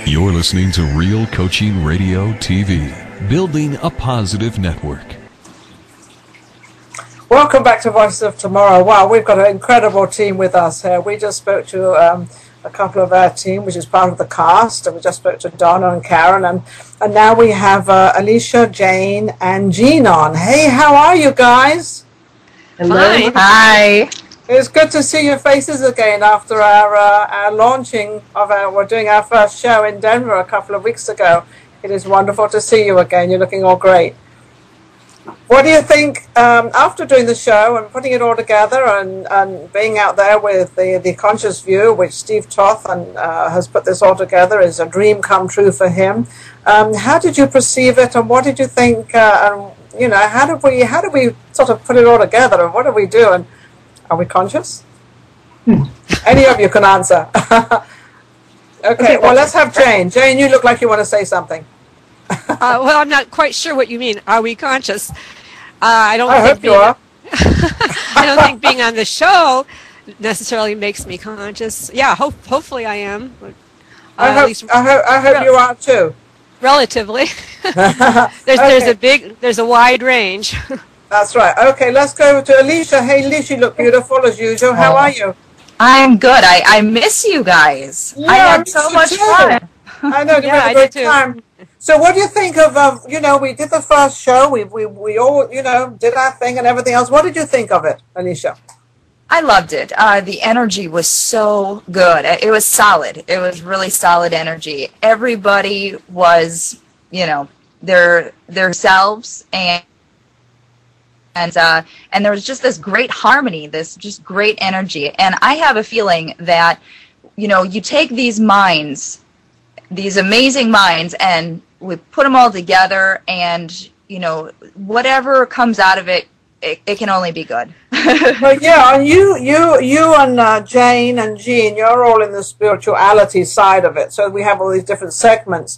You're listening to Real Coaching Radio TV, building a positive network. Welcome back to Voices of Tomorrow. Wow, we've got an incredible team with us here. We just spoke to a couple of our team, which is part of the cast, and we just spoke to Donna and Karen, and now we have Alicia, Jane, and Jean on. Hey, how are you guys? Hello. Hi. It's good to see your faces again after our launching of we're doing our first show in Denver a couple of weeks ago. It is wonderful to see you again. You're looking all great. What do you think after doing the show and putting it all together and being out there with the Conscious View, which Steve Toth has put this all together, is a dream come true for him. How did you perceive it, and what did you think? How did we sort of put it all together, and what did we do? And are we conscious? Any of you can answer. Okay, well, let's have Jane. Jane, you look like you want to say something. Well, I'm not quite sure what you mean. Are we conscious? I hope you are. I don't think being on the show necessarily makes me conscious. Yeah, hopefully I am. I hope you are too. Relatively. There's a wide range. That's right. Okay, let's go to Alicia. Hey, Alicia, you look beautiful as usual. How are you? I'm good. I miss you guys. Yeah, I had so much fun. I know, you had a great time. So what do you think of, we did the first show, we all, did our thing and everything else. What did you think of it, Alicia? I loved it. The energy was so good. It was solid. It was really solid energy. Everybody was, their selves, and there was just this great harmony, this just great energy. And I have a feeling that, you take these minds, these amazing minds, and we put them all together, and whatever comes out of it, it can only be good. But yeah, and you and Jane and Jean, you're all in the spirituality side of it. So we have all these different segments.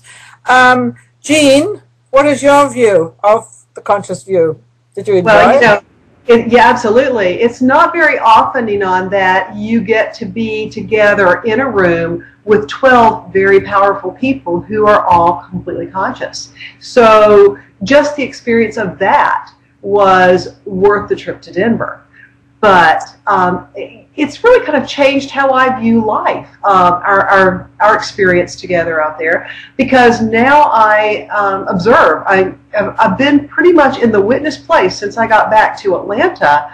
Jean, what is your view of the Conscious View? Did you enjoy it? Yeah, absolutely. It's not very often, that you get to be together in a room with 12 very powerful people who are all completely conscious. So just the experience of that was worth the trip to Denver. But it's really kind of changed how I view life, our experience together out there, because now I observe. I've been pretty much in the witness place since I got back to Atlanta,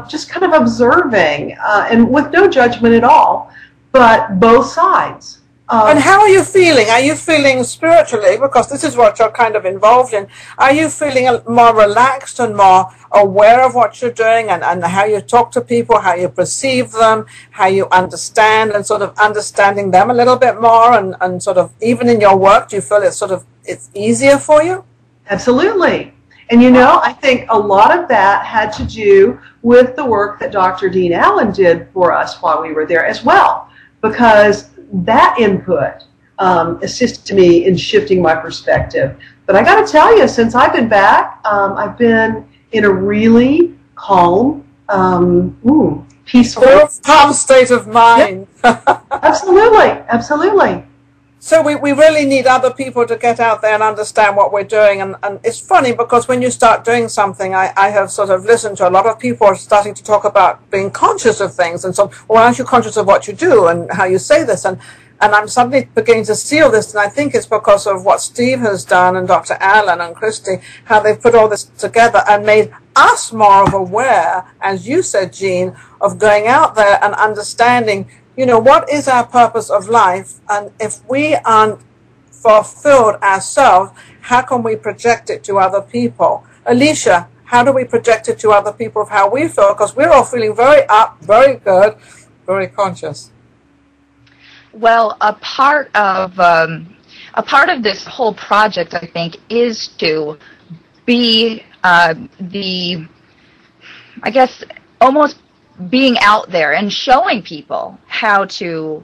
just kind of observing, and with no judgment at all, but both sides. And how are you feeling? Are you feeling spiritually, because this is what you're kind of involved in, are you feeling more relaxed and more aware of what you're doing, and how you talk to people, how you perceive them, how you understand, and sort of understanding them a little bit more, and sort of even in your work, do you feel it's easier for you? Absolutely. And I think a lot of that had to do with the work that Dr. Dean Allen did for us while we were there as well, because that input assisted me in shifting my perspective. But I got to tell you, since I've been back, I've been in a really calm, peaceful, calm state of mind. Yep. Absolutely. So we really need other people to get out there and understand what we're doing. And it's funny, because when you start doing something, I have sort of listened to a lot of people are starting to talk about being conscious of things. And so, well, aren't you conscious of what you do and how you say this? And I'm suddenly beginning to see all this. And I think it's because of what Steve has done, and Dr. Allen and Christy, how they've put all this together and made us more of aware, as you said, Jean, of going out there and understanding, what is our purpose of life? And if we aren't fulfilled ourselves, how can we project it to other people? Alicia, how do we project it to other people of how we feel? Because we're all feeling very up, very good, very conscious. Well, a part of this whole project, I think, is to be almost being out there and showing people how to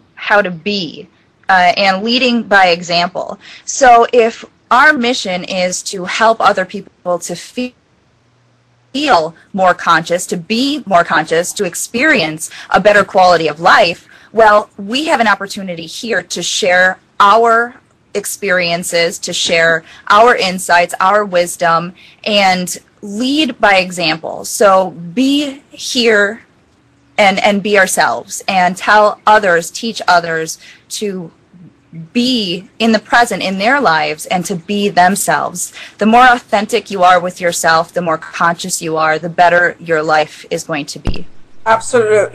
be, and leading by example. So if our mission is to help other people to feel more conscious, to be more conscious, to experience a better quality of life, well, we have an opportunity here to share our experiences, to share our insights, our wisdom, and lead by example. So be here and be ourselves, and tell others, teach others to be in the present in their lives and to be themselves. The more authentic you are with yourself, the more conscious you are, the better your life is going to be. Absolutely.